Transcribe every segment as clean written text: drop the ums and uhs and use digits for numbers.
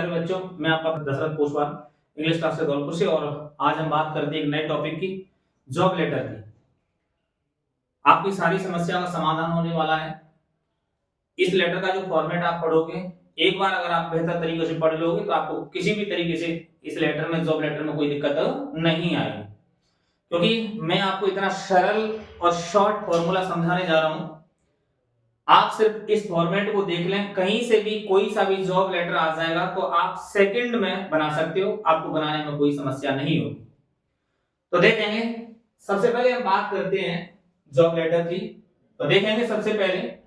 प्यारे बच्चों, मैं आपका दशरथ पोसवाल इंग्लिश क्लास से धौलपुर से। और आज हम बात करते हैं एक नए टॉपिक की, जॉब लेटर की। आपकी सारी समस्या का समाधान होने वाला है। इस लेटर का जो फॉर्मेट आप पढ़ोगे, एक बार अगर आप बेहतर तरीके से पढ़ लोगे तो आपको किसी भी तरीके से इस लेटर में, जॉब लेटर में कोई दिक्कत नहीं आएगी, क्योंकि मैं आपको इतना सरल और शॉर्ट फॉर्मूला समझाने जा रहा हूं। आप सिर्फ इस फॉर्मेट को देख लें, कहीं से भी कोई सा भी जॉब लेटर आ जाएगा तो आप सेकंड में बना सकते हो, आपको बनाने में कोई समस्या नहीं होगी। तो देखेंगे, सबसे पहले हम बात करते हैं जॉब लेटर की। तो देखेंगे सबसे पहले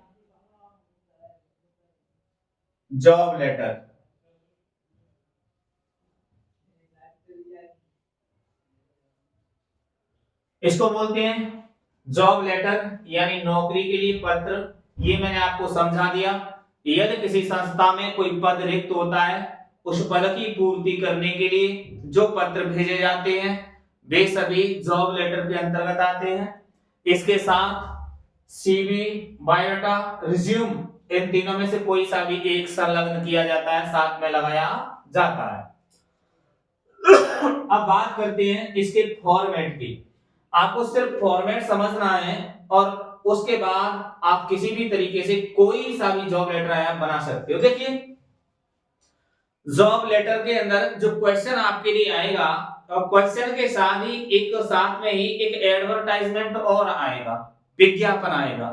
जॉब लेटर। इसको बोलते हैं जॉब लेटर, यानी नौकरी के लिए पत्र। ये मैंने आपको समझा दिया। यदि किसी संस्था में कोई पद रिक्त होता है, उस पद की पूर्ति करने के लिए जो पत्र भेजे जाते हैं वे सभी जॉब लेटर के अंतर्गत आते हैं। इसके साथ सीवी, बायोडाटा, रिज्यूम, इन तीनों में से कोई सा भी एक संलग्न किया जाता है, साथ में लगाया जाता है। अब बात करते हैं इसके फॉर्मेट की। आपको सिर्फ फॉर्मेट समझना है और उसके बाद आप किसी भी तरीके से कोई सा भी जॉब लेटर आप बना सकते हो। देखिए, जॉब लेटर के अंदर जो क्वेश्चन आपके लिए आएगा, और क्वेश्चन के साथ ही साथ में ही एक एडवर्टाइजमेंट और आएगा, विज्ञापन आएगा।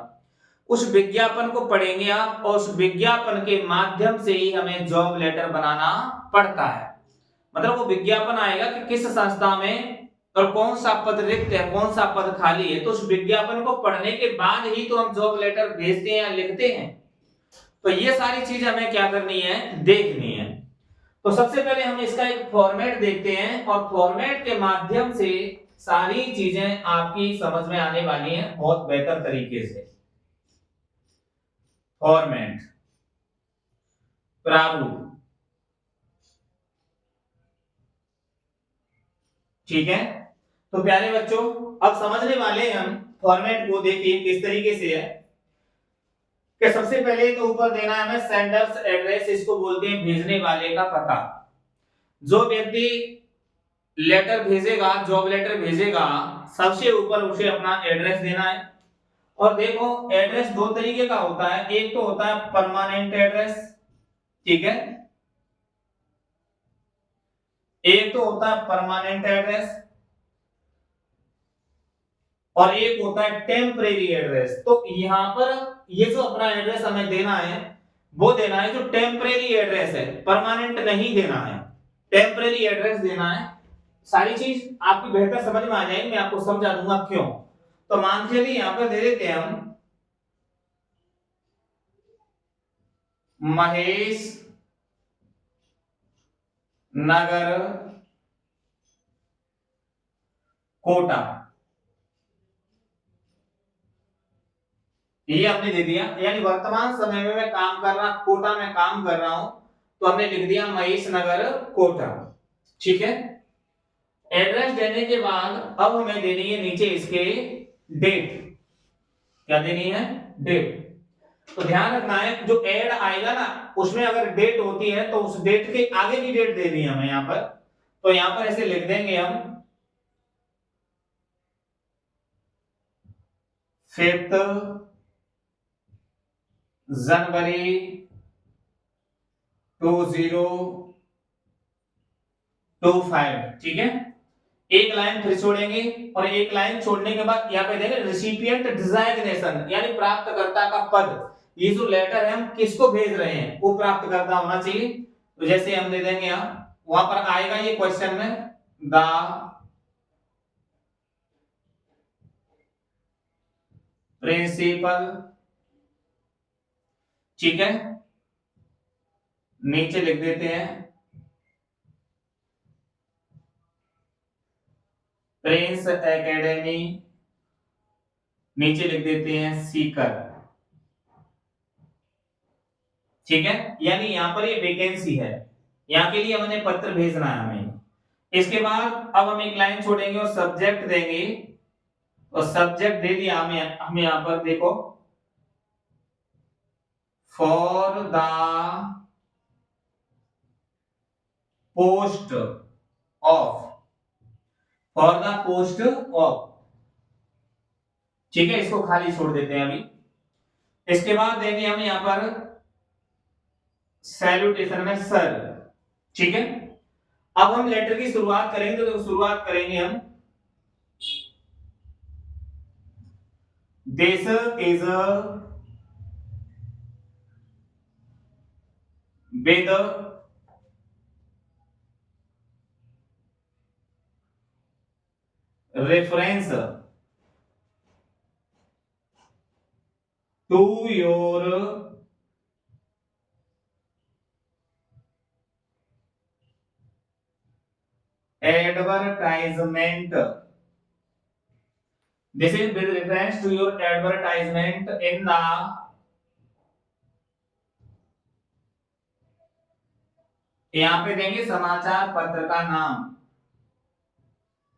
उस विज्ञापन को पढ़ेंगे आप, और उस विज्ञापन के माध्यम से ही हमें जॉब लेटर बनाना पड़ता है। मतलब वो विज्ञापन आएगा कि किस संस्था में और कौन सा पद रिक्त है, कौन सा पद खाली है। तो उस विज्ञापन को पढ़ने के बाद ही तो हम जॉब लेटर भेजते हैं या लिखते हैं। तो ये सारी चीज हमें क्या करनी है, देखनी है। तो सबसे पहले हम इसका एक फॉर्मेट देखते हैं, और फॉर्मेट के माध्यम से सारी चीजें आपकी समझ में आने वाली हैं बहुत बेहतर तरीके से। फॉर्मेट, प्रारूप, ठीक है। तो प्यारे बच्चों, अब समझने वाले हम फॉर्मेट को। देखिए किस तरीके से है कि सबसे पहले तो ऊपर देना है हमें सेंडर्स एड्रेस, इसको बोलते हैं भेजने वाले का पता। जो व्यक्ति लेटर भेजेगा, जॉब लेटर भेजेगा, सबसे ऊपर उसे अपना एड्रेस देना है। और देखो, एड्रेस दो तरीके का होता है। एक तो होता है परमानेंट एड्रेस, ठीक है। एक तो होता है परमानेंट एड्रेस और एक होता है टेम्परेरी एड्रेस। तो यहां पर ये जो अपना एड्रेस हमें देना है, वो देना है जो टेम्परेरी एड्रेस है, परमानेंट नहीं देना है, टेम्परेरी एड्रेस देना है। सारी चीज आपकी बेहतर समझ में आ जाएगी, मैं आपको समझा दूंगा क्यों। तो मान के लिए यहां पर दे देते हैं हम महेश नगर कोटा, ये हमने दे दिया। यानी वर्तमान समय में मैं काम कर रहा, कोटा में काम कर रहा हूं, तो हमने लिख दिया महेश नगर कोटा, ठीक है। एड्रेस देने के बाद अब हमें देनी है नीचे इसके डेट। क्या देनी है, डेट। तो ध्यान रखना है, जो एड आएगा ना, उसमें अगर डेट होती है तो उस डेट के आगे की डेट देनी है हमें यहां पर। तो यहां पर ऐसे लिख देंगे हम 5 जनवरी 2025, ठीक है। एक लाइन फिर छोड़ेंगे, और एक लाइन छोड़ने के बाद यहां पे देंगे रिसिपिएंट डिजाइग्नेशन, यानी प्राप्तकर्ता का पद। ये जो लेटर है हम किसको भेज रहे हैं, वो प्राप्तकर्ता होना चाहिए। तो जैसे हम दे देंगे यहां, वहां पर आएगा ये क्वेश्चन में द प्रिंसिपल, ठीक है। नीचे लिख देते हैं प्रिंस एकेडमी, नीचे लिख देते हैं सीकर, ठीक है। यानी यहां पर ये वैकेंसी है, यहां के लिए हमने पत्र भेजना है हमें। इसके बाद अब हम एक लाइन छोड़ेंगे और सब्जेक्ट देंगे, और सब्जेक्ट दे दिया हमें यहां पर देखो, for the post of, for the post of. ठीक है, इसको खाली छोड़ देते हैं अभी। इसके बाद देंगे हम यहां पर सैल्यूटेशन में सर। ठीक है, अब हम लेटर की शुरुआत करेंगे, तो शुरुआत करेंगे हम this is with reference to your advertisement. This is with reference to your advertisement in the यहां पे देंगे समाचार पत्र का नाम,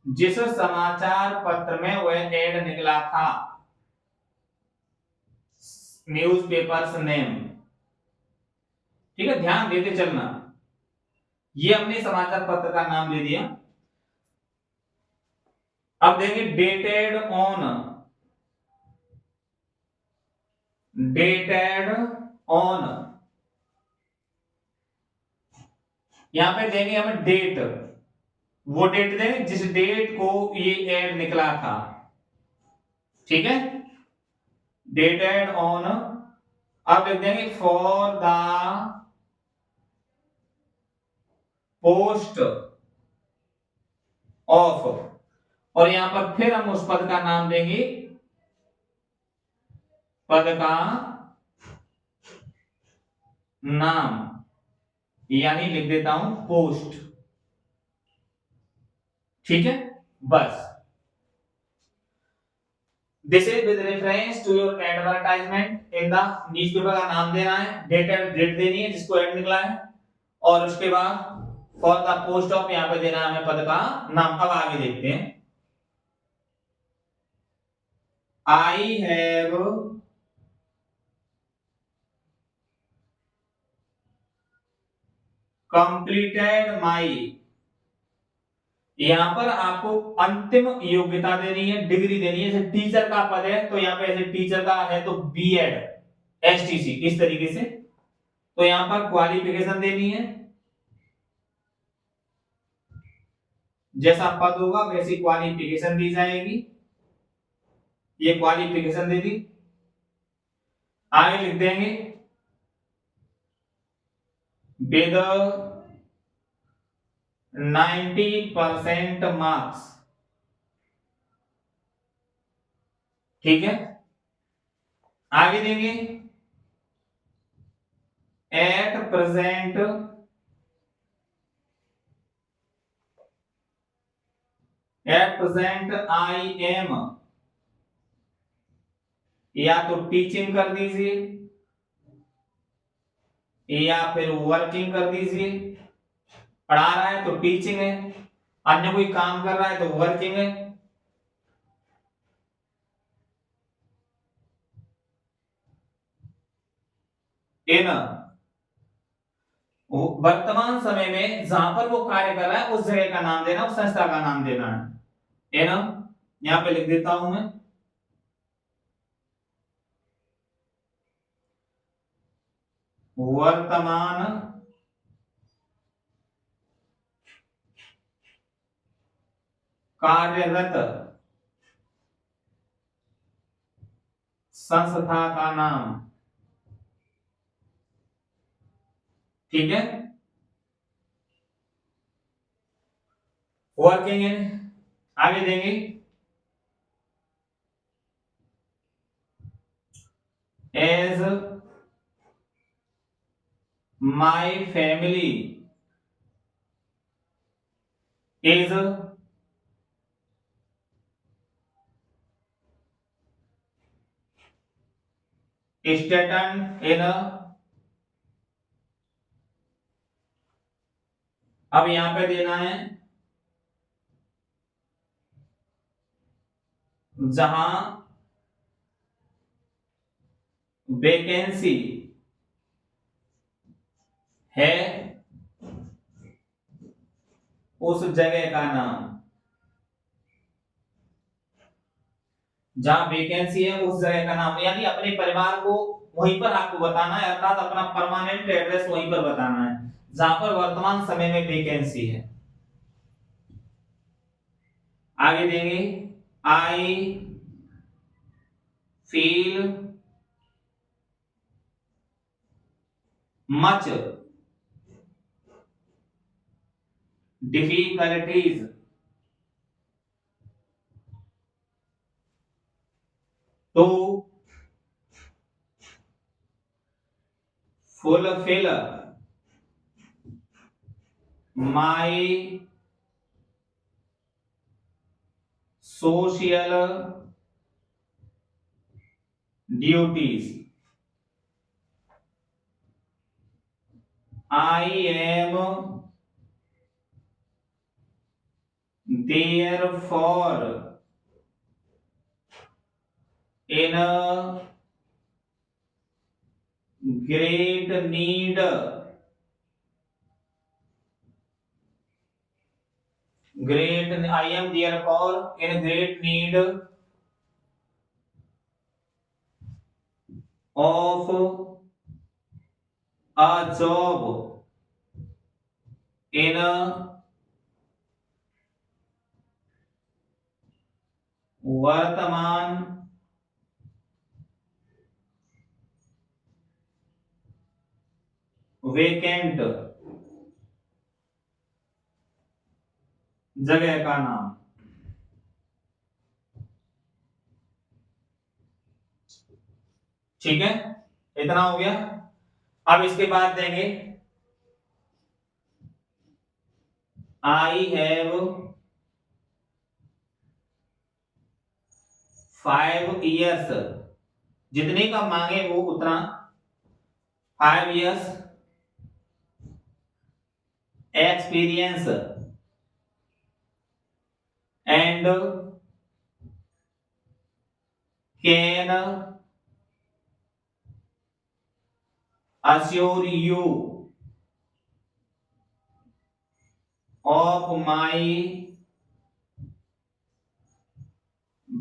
जिस समाचार पत्र में वह एड निकला था, न्यूज़पेपर्स नेम। ठीक है, ध्यान देते चलना। ये हमने समाचार पत्र का नाम ले दिया। अब देंगे डेटेड ऑन, डेटेड ऑन, यहां पे देंगे हम डेट, वो डेट देंगे जिस डेट को ये एड निकला था। ठीक है, डेटेड ऑन। अब लिख देंगे फॉर द पोस्ट ऑफ, और यहां पर फिर हम उस पद का नाम देंगे, पद का नाम, यानी लिख देता हूं पोस्ट। ठीक है, बस। This is with reference to your advertisement in the, newspaper का नाम देना है, डेट देनी है जिसको एड निकला है, और उसके बाद फॉर द पोस्ट ऑफ यहां पे देना है हमें पद का नाम। अब आगे देखते हैं। आई हैव कंप्लीटेड माई, यहां पर आपको अंतिम योग्यता देनी है, डिग्री देनी है। जैसे टीचर का पद है तो यहां पे ऐसे टीचर का है तो बीएड एसटीसी, इस तरीके से। तो यहां पर क्वालिफिकेशन देनी है, जैसा पद होगा वैसी क्वालिफिकेशन दी जाएगी। ये क्वालिफिकेशन दे दी। आगे लिख देंगे विद 90% मार्क्स। ठीक है, आगे देंगे एट प्रेजेंट आई एम, या तो टीचिंग कर दीजिए या फिर वर्किंग कर दीजिए। पढ़ा रहा है तो टीचिंग है, अन्य कोई काम कर रहा है तो वर्किंग है। इन, वर्तमान समय में जहां पर वो कार्य कर रहा है उस जगह का नाम देना, उस संस्था का नाम देना है। इन, यहां पे लिख देता हूं मैं वर्तमान कार्यरत संस्था का नाम। ठीक है, वर्किंग इन, आगे देंगे as my family is stated in, अब यहां पे देना है जहां वैकेंसी है उस जगह का नाम, जहां वैकेंसी है उस जगह का नाम, यानी अपने परिवार को वहीं पर आपको बताना है, अर्थात अपना परमानेंट एड्रेस वहीं पर बताना है जहां पर वर्तमान समय में वैकेंसी है। आगे देंगे, I feel much difficulties to fulfill my social duties. I am therefore in a great need I am therefore in great need of a job in a वर्तमान वेकेंट जगह का नाम। ठीक है, इतना हो गया। अब इसके बाद देंगे आई हैव 5 years, जितने का मांगे वो उतना, 5 years experience and can assure you of my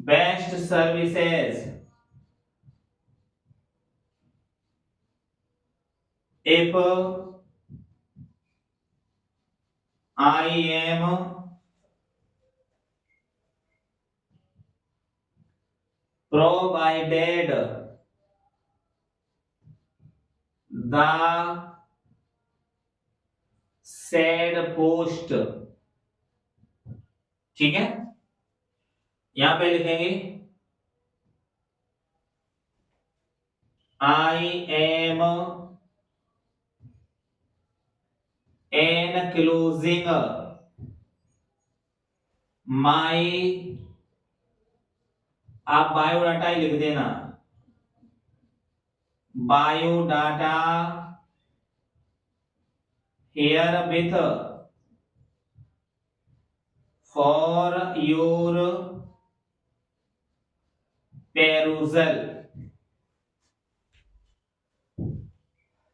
best services if I am provided the said post। ठीक है, यहां पे लिखेंगे I am enclosing my, आप बायोडाटा ही लिख देना, biodata here with for your perusal।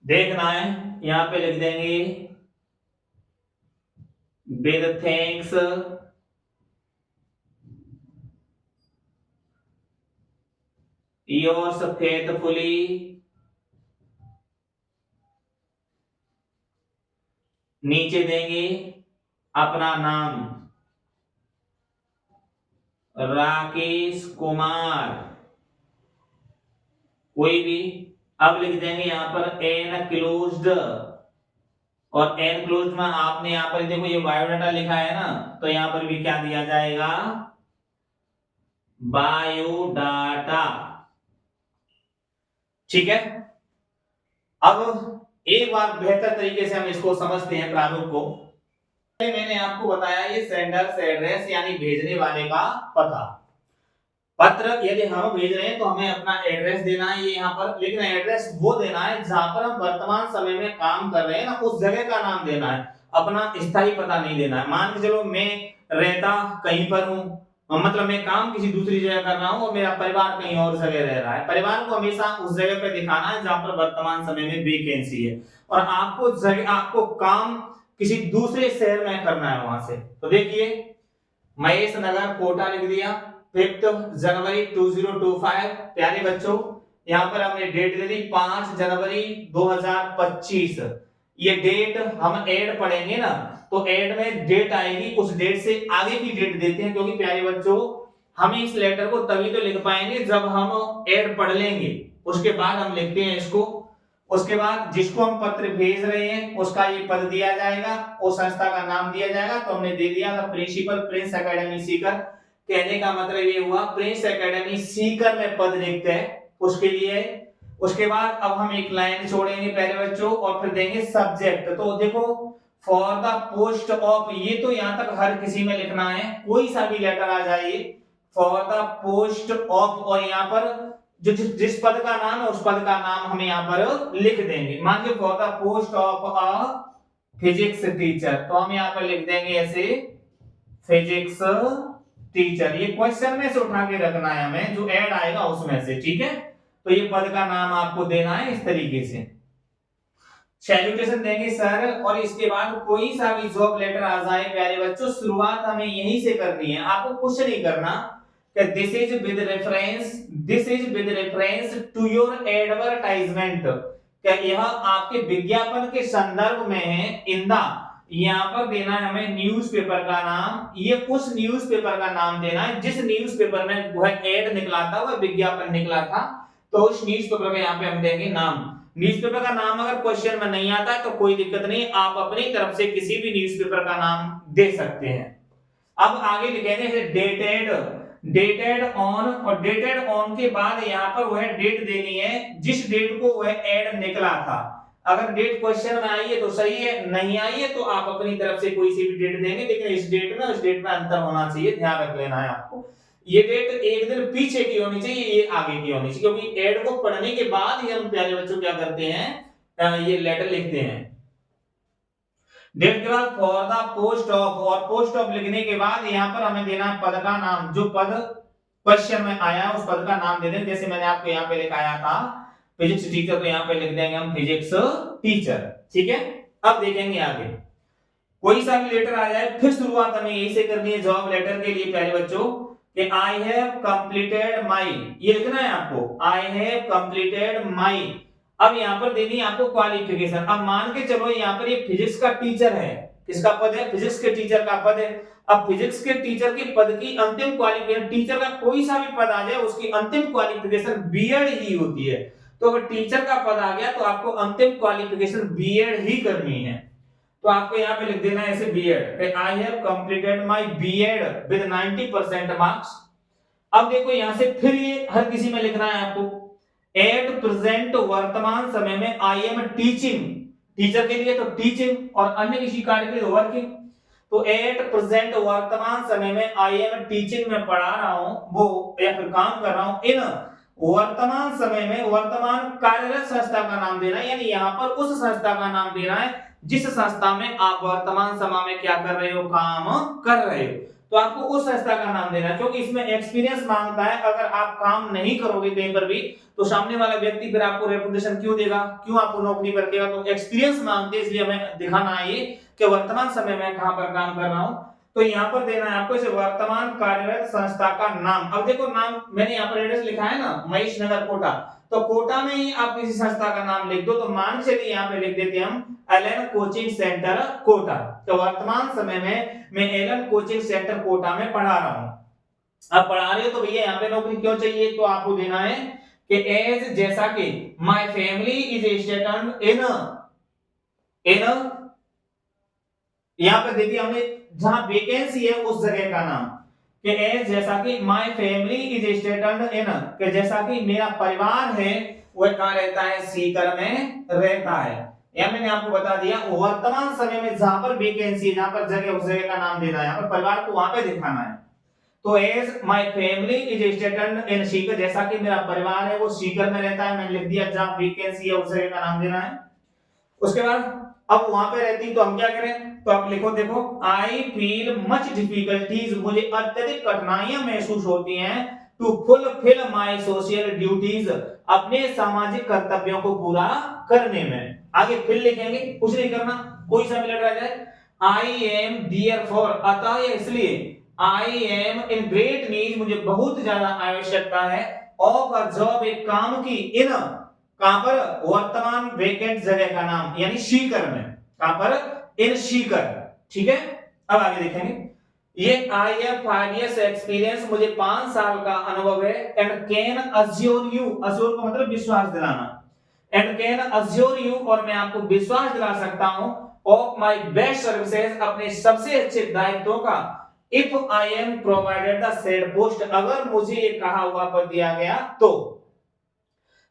देखना है, यहां पे लिख देंगे with thanks yours faithfully नीचे देंगे अपना नाम राकेश कुमार, कोई भी। अब लिख देंगे यहां पर एनक्लोज्ड, और एनक्लोज्ड में आपने यहां पर देखो ये बायोडाटा लिखा है ना, तो यहां पर भी क्या दिया जाएगा, बायोडाटा। ठीक है, अब एक बार बेहतर तरीके से हम इसको समझते हैं प्रारूप को। मैंने आपको बताया ये सेंडर्स एड्रेस यानी भेजने वाले का पता। पत्र यदि हम भेज रहे हैं तो हमें अपना एड्रेस देना है, ये यहाँ पर, लेकिन एड्रेस वो देना है जहां पर हम वर्तमान समय में काम कर रहे हैं ना, उस जगह का नाम देना है, अपना स्थायी पता नहीं देना है। मान के चलो मैं रहता कहीं पर हूँ, मतलब मैं काम किसी दूसरी जगह कर रहा हूँ और मेरा परिवार कहीं और जगह रह रहा है, परिवार को हमेशा उस जगह पे दिखाना है जहां पर वर्तमान समय में वैकेंसी है। और आपको काम किसी दूसरे शहर में करना है वहां से। तो देखिए महेश नगर कोटा लिख दिया 5 जनवरी 2025। प्यारे बच्चों यहाँ पर हमने डेट दे दी 5 जनवरी 2025। ये डेट हम ऐड पढ़ेंगे ना, तो ऐड में डेट आएगी, उस डेट से आगे की डेट देते हैं, क्योंकि प्यारे बच्चों हम इस लेटर को तभी तो लिख पाएंगे जब हम ऐड पढ़ लेंगे, उसके बाद हम लिखते हैं इसको। उसके बाद जिसको हम पत्र भेज रहे हैं उसका ये पद दिया जाएगा, उस संस्था का नाम दिया जाएगा। तो हमने दे दिया था प्रिंसिपल प्रिंस एकेडमी सीकर। कहने का मतलब ये हुआ प्रिंस एकेडमी सीकर में पद लिखते हैं उसके लिए। उसके बाद अब हम एक लाइन छोड़ेंगे प्यारे बच्चों और फिर देंगे सब्जेक्ट। तो देखो फॉर द पोस्ट ऑफ, ये तो यहाँ तक हर किसी में लिखना है, कोई सा भी लेटर आ जाए फॉर द पोस्ट ऑफ, और यहाँ पर जो जिस पद का नाम है उस पद का नाम हम यहाँ पर लिख देंगे। मान लो for the post of a physics teacher, तो हम यहाँ पर लिख देंगे ऐसे फिजिक्स टीचर। ये क्वेश्चन में से उठा के रखना है हमें, जो ऐड आएगा उसमें से, ठीक है। तो ये पद का नाम आपको देना है इस तरीके से। सैल्यूटेशन देंगे सर, और इसके बाद कोई सा भी जॉब लेटर आ जाए प्यारे बच्चों, शुरुआत हमें यहीं से करनी है, आपको कुछ नहीं करना। This is with reference to your advertisement, क्या यह आपके विज्ञापन के संदर्भ में है। इन द, यहाँ पर देना है हमें न्यूज़पेपर का नाम, ये उस न्यूज़पेपर का नाम देना है जिस न्यूज़पेपर में वह एड निकला था, वह विज्ञापन निकला था, तो उस न्यूज़पेपर में यहाँ पे हम देंगे नाम। न्यूज़पेपर का नाम अगर क्वेश्चन में नहीं आता है तो कोई दिक्कत नहीं, आप अपनी तरफ से किसी भी न्यूज़पेपर का नाम दे सकते हैं। अब आगे लिखेंगे डेटेड ऑन, और डेटेड ऑन के बाद यहाँ पर वह डेट देनी है जिस डेट को वह एड निकला था। अगर डेट क्वेश्चन में आई है तो सही है, नहीं आई है तो आप अपनी तरफ से कोई सी भी डेट देंगे, लेकिन इस डेट में उस डेट में अंतर होना चाहिए, ध्यान रख लेना है आपको। ये डेट एक दिन पीछे की होनी चाहिए, ये आगे की होनी चाहिए, क्योंकि एड को पढ़ने के बाद ही हम प्यारे बच्चों क्या करते हैं, ये लेटर लिखते हैं। डेट के बाद फॉर द पोस्ट ऑफ, और पोस्ट ऑफ लिखने के बाद यहाँ पर हमें देना है पद का नाम, जो पद क्वेश्चन में आया उस पद का नाम दे दें। जैसे मैंने आपको यहाँ पे लिखाया था फिजिक्स टीचर, तो यहाँ पे लिख देंगे हम फिजिक्स टीचर, ठीक है। अब देखेंगे आगे कोई सा भी लेटर आ जाए, फिर शुरुआत हमें यही से करनी है जॉब लेटर के लिए प्यारे बच्चों, कि आई हैव कंप्लीटेड माई, ये लिखना है आपको, आई हैव कंप्लीटेड माई। अब यहाँ पर देनी है आपको क्वालिफिकेशन। अब मान के चलो यहाँ पर ये फिजिक्स का टीचर है, किसका पद है, फिजिक्स के टीचर का पद है। अब फिजिक्स के टीचर के पद की अंतिम क्वालिफिकेशन, टीचर का कोई सा भी पद आ जाए उसकी अंतिम क्वालिफिकेशन बीएड ही होती है। तो अगर टीचर का पद आ गया तो आपको अंतिम क्वालिफिकेशन बीएड ही करनी है। तो आपको यहाँ पे लिख देना है ऐसे BEd, I have completed my BEd with 90% marks. अब देखो यहाँ से फिर ये हर किसी में लिखना है आपको, एट प्रेजेंट वर्तमान समय में आई एम टीचिंग, टीचर के लिए तो टीचिंग और अन्य किसी कार्य के लिए वर्किंग। तो एट प्रेजेंट वर्तमान समय में आई एम टीचिंग में पढ़ा रहा हूं वो या फिर काम कर रहा हूं इन वर्तमान समय में, वर्तमान कार्यरत संस्था का नाम देना है, यानी यहाँ पर उस संस्था का नाम देना है जिस संस्था में आप वर्तमान समय में क्या कर रहे हो, काम कर रहे हो। तो आपको उस संस्था का नाम देना है, क्योंकि इसमें एक्सपीरियंस मांगता है। अगर आप काम नहीं करोगे कहीं पर भी तो सामने वाला व्यक्ति फिर आपको रेपुटेशन क्यों देगा, क्यों आपको नौकरी पर रखेगा। तो एक्सपीरियंस मांगते हैं, इसलिए हमें दिखाना है ये कि वर्तमान समय में कहां पर काम कर रहा हूं। तो यहाँ पर देना है आपको इसे वर्तमान कार्यरत संस्था का नाम। अब देखो नाम मैंने यहाँ पर एड्रेस लिखा है ना, महेश नगर कोटा, तो कोटा में ही आप किसी संस्था का नाम लिख दो। तो मान चलिए यहाँ पे लिख देते हैं हम एलन कोचिंग सेंटर कोटा। तो वर्तमान समय में मैं एलन कोचिंग सेंटर कोटा में पढ़ा रहा हूँ। अब पढ़ा रहे हो तो भैया यहाँ पे नौकरी क्यों चाहिए, तो आपको देना है कि एज, जैसा कि माय फैमिली इज स्टेटड इन यहाँ पे देखिए हमने जहां वैकेंसी है उस जगह का नाम, कि एज जैसा कि माय फैमिली इज स्टेटड इन, कि जैसा कि मेरा परिवार है वह कहां रहता है, सीकर में रहता है। या मैंने आपको बता दिया वर्तमान समय में जहां पर वैकेंसी है, जहां पर जगह उस जगह का नाम देना है, यहाँ पर परिवार को वहां पे दिखाना है। तो as my family is stated in Sikar, जैसा कि मेरा परिवार है वो सीकर में रहता है, मैंने लिख दिया जहां वैकेंसी है उस जगह का नाम देना है। उसके बाद अब वहां पे रहती तो हम क्या करें, तो आप लिखो, देखो आई फील मच डिफिकल्टीज, मुझे अत्यधिक कठिनाइयां महसूस होती हैं to fulfil my social duties, अपने सामाजिक कर्तव्यों को पूरा करने में। आगे फिर लिखेंगे, कुछ नहीं करना, कोई सा भी लेटर आ जाए। आई एम डियर फॉर, अतः या इसलिए, I am in great need, मुझे बहुत ज्यादा आवश्यकता है, ऑफ अ जॉब, एक काम की, इन, कहां पर, वर्तमान वेकेंट जगह का नाम यानी सीकर में, कहां पर, इन सीकर। ठीक है, अब आगे देखेंगे। ये आई हैव 5 years एक्सपीरियंस, मुझे 5 साल का अनुभव है, and can Azure you, Azure का मतलब विश्वास दिलाना, एंड कैन अज्योर यू, और मैं आपको विश्वास दिला सकता हूं, ऑफ माय बेस्ट सर्विसेज, अपने सबसे अच्छे दायित्वों का, if I am provided the said post, अगर मुझे ये कहा हुआ पद दिया गया तो।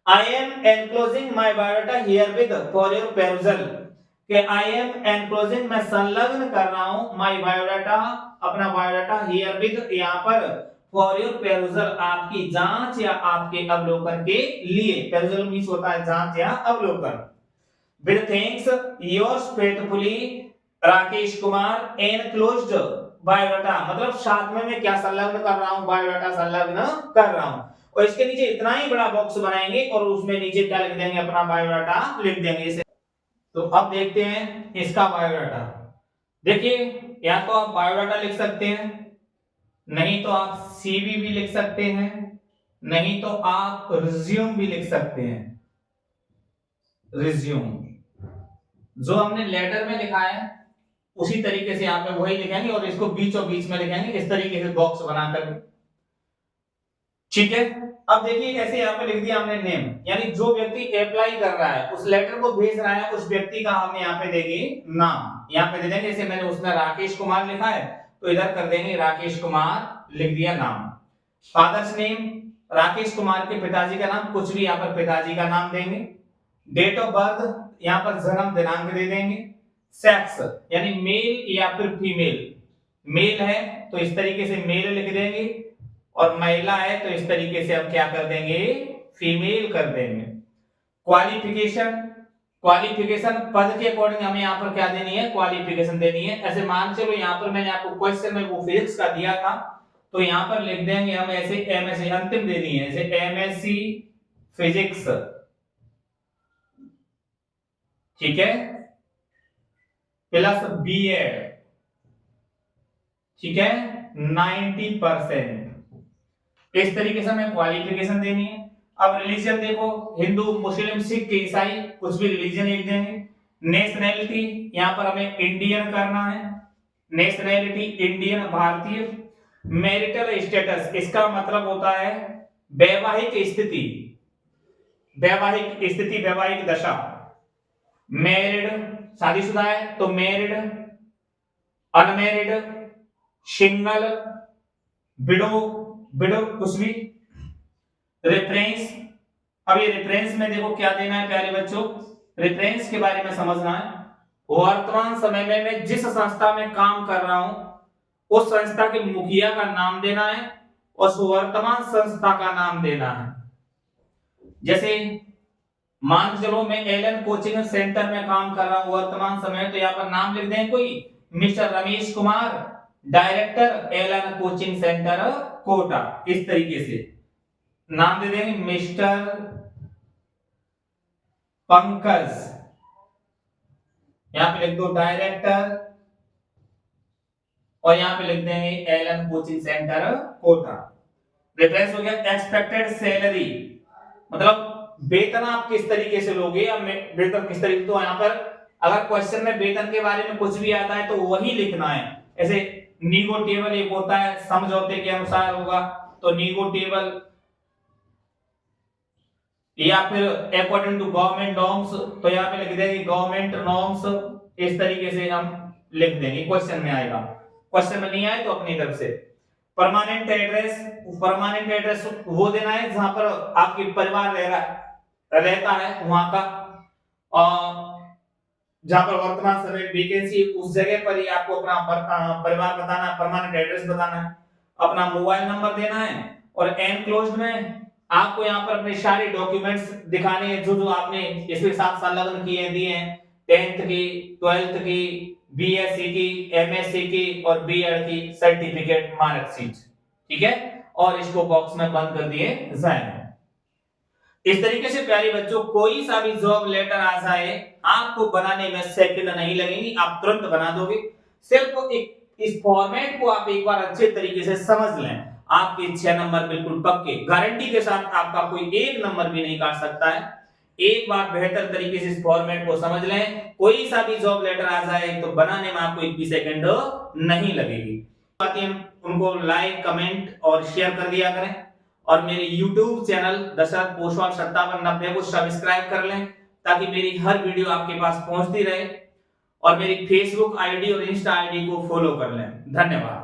I am enclosing my biodata herewith for your perusal, कि आई एम एनक्लोजिंग, मैं संलग्न कर रहा हूं, माय बायोडाटा, अपना बायोडाटा, हियर विद, यहां पर, फॉर योर पेरुजल, आपकी जांच या आपके अवलोकन के लिए। पेरुजल मींस होता है जांच या अवलोकन। With thanks yours faithfully Rakesh Kumar, enclosed biodata, मतलब साथ में मैं क्या संलग्न कर रहा हूं, बायोडाटा संलग्न कर रहा हूं। और इसके नीचे इतना ही बड़ा बॉक्स बनाएंगे और उसमें नीचे क्या लिख देंगे, अपना बायोडाटा लिख देंगे इसे। तो अब देखते हैं इसका बायोडाटा। देखिए, या तो आप बायोडाटा लिख सकते हैं, नहीं तो आप सीवी भी लिख सकते हैं, नहीं तो आप रिज्यूम भी लिख सकते हैं। रिज्यूम जो हमने लेटर में लिखा है उसी तरीके से यहाँ पे वही लिखेंगे और इसको बीचों बीच में लिखेंगे, इस तरीके से बॉक्स बनाकर। ठीक है, अब देखिए ऐसे यहाँ पे लिख दिया हमने नेम, यानी जो व्यक्ति अप्लाई कर रहा है, उस लेटर को भेज रहा है, उस व्यक्ति का हम यहाँ पे देंगे नाम, यहाँ पे दे देंगे, जैसे मैंने उसमें राकेश कुमार लिखा है तो इधर कर देंगे राकेश कुमार, लिख दिया नाम। फादर्स नेम, राकेश कुमार के पिताजी का नाम, कुछ भी यहाँ पर पिताजी का नाम देंगे। डेट ऑफ बर्थ, यहाँ पर जन्म दिनांक दे देंगे। सेक्स यानी मेल या फिर फीमेल, मेल है तो इस तरीके से मेल लिख देंगे, और महिला है तो इस तरीके से हम क्या कर देंगे, फीमेल कर देंगे। क्वालिफिकेशन, क्वालिफिकेशन पद के अकॉर्डिंग हमें यहाँ पर क्या देनी है, क्वालिफिकेशन देनी है। ऐसे मान चलो यहाँ पर मैंने आपको क्वेश्चन में वो फिजिक्स का दिया था तो यहाँ पर लिख देंगे हम ऐसे एमएससी, अंतिम देनी है, जैसे एमएससी फिजिक्स। ठीक है, प्लस बीएड, ठीक है, 90%, इस तरीके से हमें क्वालिफिकेशन देनी है। अब रिलीजन देखो, हिंदू, मुस्लिम, सिख, ईसाई, कुछ भी रिलीजन लिख देंगे। नेशनैलिटी यहाँ पर हमें इंडियन करना है, नेशनैलिटी इंडियन, भारतीय। मैरिटल स्टेटस, इसका मतलब होता है वैवाहिक स्थिति, वैवाहिक स्थिति, वैवाहिक दशा। मैरिड, शादीशुदा है तो married, unmarried, single, window, window कुछ भी। रेफरेंस, अब ये रेफरेंस में देखो क्या देना है प्यारे बच्चों, रेफरेंस के बारे में समझना है। वर्तमान समय में मैं जिस संस्था में काम कर रहा हूं उस संस्था के मुखिया का नाम देना है, उस वर्तमान संस्था का नाम देना है। जैसे मान चलो मैं एलन कोचिंग सेंटर में काम कर रहा हूं वर्तमान समय, तो यहाँ पर नाम लिख दें कोई, mister Ramesh Kumar, director Allen coaching centre Kota, इस तरीके से नाम दे देंगे। मिस्टर पंकज, यहां पे लिख दो डायरेक्टर, और यहां पे लिख देंगे Allen coaching centre Kota. Reference हो गया। एक्सपेक्टेड सैलरी, मतलब वेतन आप किस तरीके से लोगे या वेतन किस तरीके, तो यहाँ पर अगर क्वेश्चन में वेतन के बारे में कुछ भी आता है तो वही लिखना है। ऐसे निगोटिएबल एक होता है, समझौते के अनुसार होगा तो निगोटिएबल, या फिर अकॉर्डिंग टू गवर्नमेंट नॉर्म्स, तो यहाँ पे लिख देंगे गवर्नमेंट नॉर्म्स, इस तरीके से हम लिख देंगे, क्वेश्चन में आएगा। क्वेश्चन में नहीं आए तो अपनी तरफ से। परमानेंट एड्रेस, परमानेंट एड्रेस वो देना है जहां पर आपकी परिवार रहता है वहां का, और जहां पर वर्तमान समय वैकेंसी उस जगह पर ही आपको अपना परिवार बताना है, परमानेंट एड्रेस बताना है, अपना मोबाइल नंबर देना है, और एनक्लोज्ड में आपको यहाँ पर अपने सारे डॉक्यूमेंट्स दिखाने हैं जो जो आपने इसके साथ संलग्न किए दिए हैं, 10th की, 12th की, बीएससी की, एमएससी की और बीएड की सर्टिफिकेट, मार्कशीट। ठीक है, और इसको बॉक्स में बंद कर दिए जाएंगे। इस तरीके से प्यारे बच्चों कोई सा भी जॉब लेटर आ जाए आपको बनाने में सेकंड नहीं लगेंगे, आप तुरंत बना दोगे। सिर्फ इस फॉर्मेट को आप एक बार अच्छे तरीके से समझ लें, आपके 6 नंबर बिल्कुल पक्के, गारंटी के साथ आपका कोई 1 नंबर भी नहीं काट सकता है। एक बार बेहतर तरीके से इस फॉर्मेट को समझ लें, कोई सा भी जॉब लेटर आ जाए तो बनाने में आपको 1 भी सेकंड नहीं लगेगी। उनको लाइक, कमेंट और शेयर कर दिया करें और मेरे YouTube चैनल दशरथ पोसवाल 5790 को सब्सक्राइब कर लें ताकि मेरी हर वीडियो आपके पास पहुंचती रहे, और मेरी फेसबुक आईडी और इंस्टा आईडी को फॉलो कर लें। धन्यवाद।